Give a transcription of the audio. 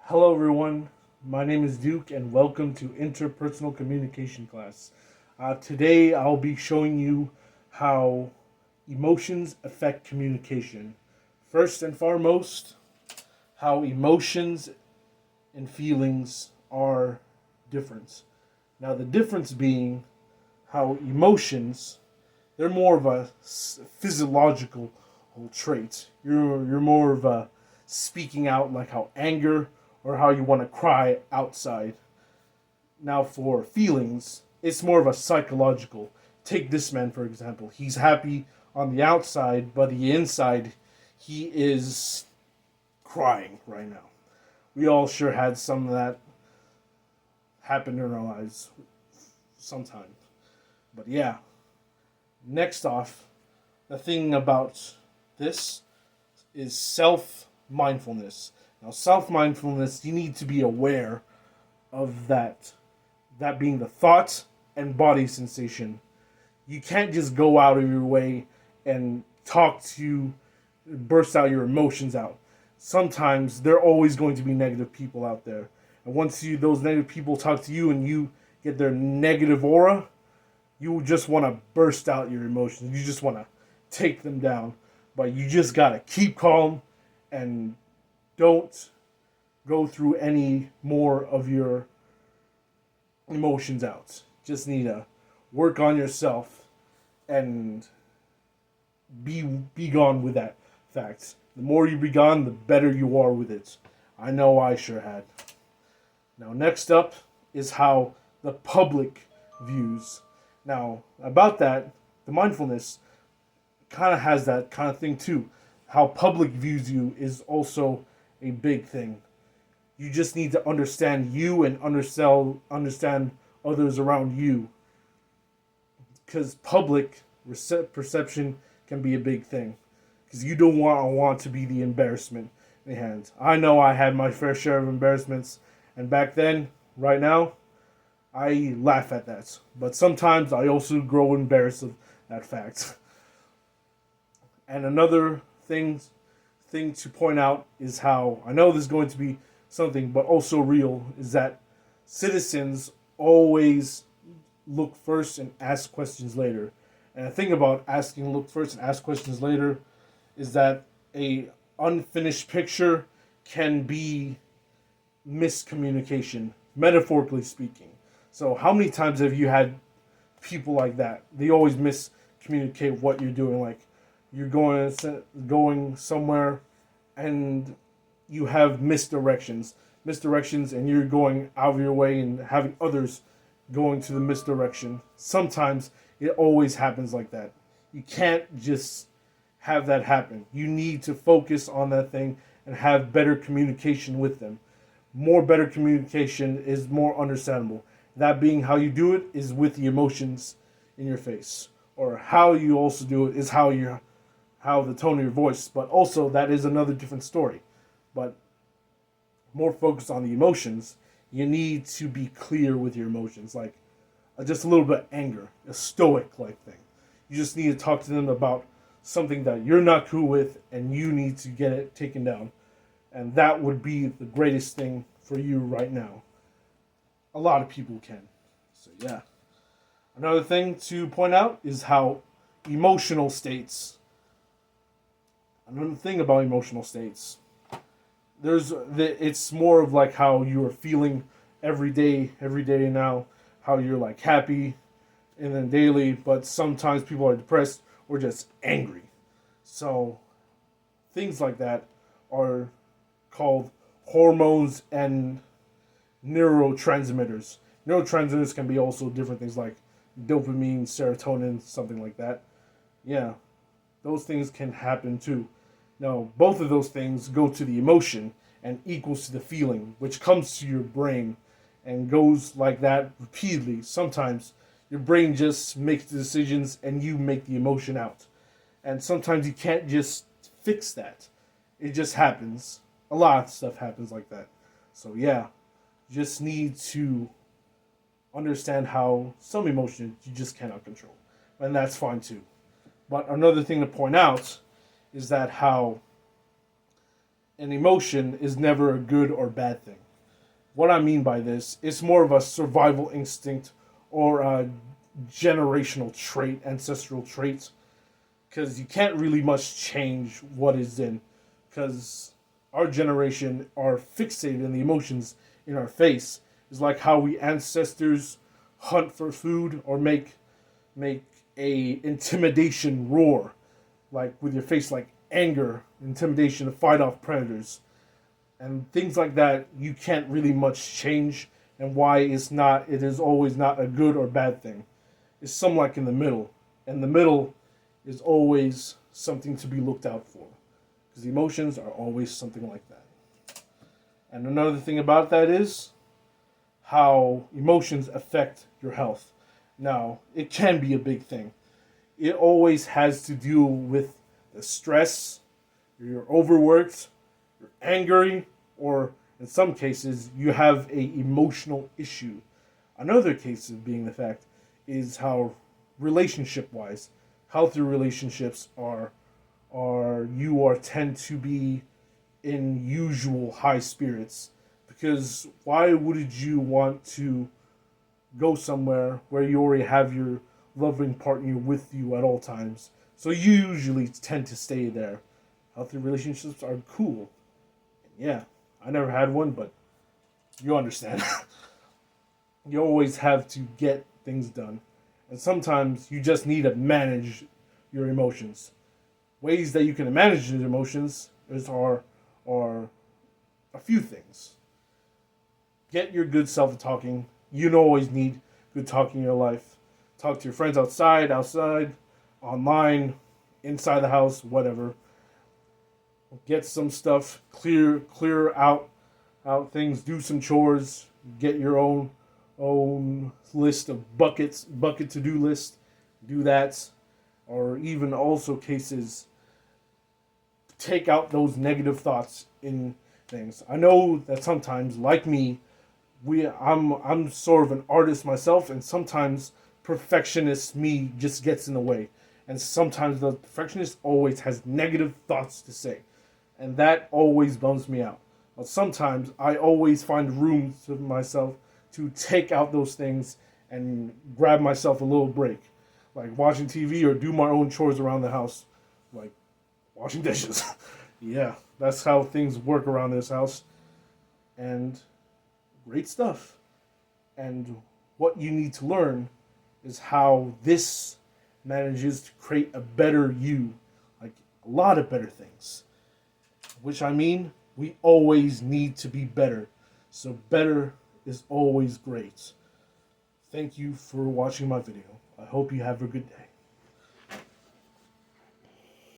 Hello, everyone. My name is Duke, and welcome to interpersonal communication class. Today, I'll be showing you how emotions affect communication. First and foremost, how emotions and feelings are different. Now, the difference being how emotions, they're more of a physiological trait. You're more of a speaking out, like how anger or how you want to cry outside. Now, for feelings, it's more of a psychological. Take this man, for example. He's happy on the outside, but the inside, he is crying right now. We all sure had some of that happen in our lives sometime. But yeah, next off, the thing about this is self mindfulness. Now, self mindfulness, you need to be aware of that being the thought and body sensation. You can't just go out of your way and burst out your emotions out. Sometimes there are always going to be negative people out there. And once those negative people talk to you and you get their negative aura, you just want to burst out your emotions. You just want to take them down. But you just got to keep calm and don't go through any more of your emotions out. Just need to work on yourself and be gone with that fact. The more you be gone, the better you are with it. I know I sure had. Now, next up is how the public views. Now, about that, the mindfulness kind of has that kind of thing too. How public views you is also a big thing. You just need to understand you and understand others around you. Because public perception can be a big thing. Because you don't want to be the embarrassment in the hands. I know I had my fair share of embarrassments, and back then, right now, I laugh at that. But sometimes I also grow embarrassed of that fact. And another thing to point out is how I know this is going to be something, but also real, is that citizens always look first and ask questions later. And the thing about asking look first and ask questions later is that a unfinished picture can be miscommunication, metaphorically speaking. So how many times have you had people like that? They always miscommunicate what you're doing. Like you're going somewhere and you have misdirections, and you're going out of your way and having others going to the misdirection. Sometimes it always happens like that. You can't just have that happen. You need to focus on that thing and have better communication with them. More better communication is more understandable. That being how you do it is with the emotions in your face. Or how you also do it is how the tone of your voice. But also that is another different story. But more focused on the emotions, you need to be clear with your emotions. Like just a little bit of anger, a stoic like thing. You just need to talk to them about something that you're not cool with and you need to get it taken down. And that would be the greatest thing for you right now. A lot of people can. So, yeah. Another thing to point out is how emotional states. Another thing about emotional states. It's more of like how you are feeling every day now, how you're like happy and then daily, but sometimes people are depressed or just angry. So things like that are called hormones and neurotransmitters. Neurotransmitters can be also different things like dopamine, serotonin, something like that. Yeah, those things can happen too. Now, both of those things go to the emotion and equals to the feeling, which comes to your brain and goes like that repeatedly. Sometimes your brain just makes the decisions and you make the emotion out. And sometimes you can't just fix that. It just happens. A lot of stuff happens like that. So yeah, you just need to understand how some emotions you just cannot control. And that's fine too. But another thing to point out is that how an emotion is never a good or bad thing. What I mean by this, it's more of a survival instinct or a generational trait, ancestral trait, because you can't really much change what is in, because our generation are fixated in the emotions in our face. It's like how we ancestors hunt for food or make a intimidation roar, like with your face, like anger, intimidation to fight off predators, and things like that. You can't really much change, and why it is always not a good or bad thing. It's some like in the middle, and the middle is always something to be looked out for, because emotions are always something like that. And another thing about that is how emotions affect your health. Now, it can be a big thing. It always has to do with the stress, you're overworked, you're angry, or in some cases, you have a emotional issue. Another case of being the fact is how relationship wise, healthy relationships are you are tend to be in usual high spirits, because why would you want to go somewhere where you already have your loving partner with you at all times? So you usually tend to stay there. Healthy relationships are cool. Yeah, I never had one, but you understand. You always have to get things done. And sometimes you just need to manage your emotions. Ways that you can manage your emotions are a few things. Get your good self talking. You don't always need good talking in your life. Talk to your friends outside, online, inside the house, whatever. Get some stuff, clear out things, do some chores, get your own list of bucket to do list, do that, or even also cases, take out those negative thoughts in things. I know that sometimes, like me, I'm sort of an artist myself, and sometimes perfectionist me just gets in the way, and sometimes the perfectionist always has negative thoughts to say, and that always bums me out. But sometimes I always find room to myself to take out those things and grab myself a little break, like watching TV or do my own chores around the house, like washing dishes. Yeah, that's how things work around this house, and great stuff. And what you need to learn is how this manages to create a better you, like a lot of better things. Which I mean, we always need to be better. So better is always great. Thank you for watching my video. I hope you have a good day.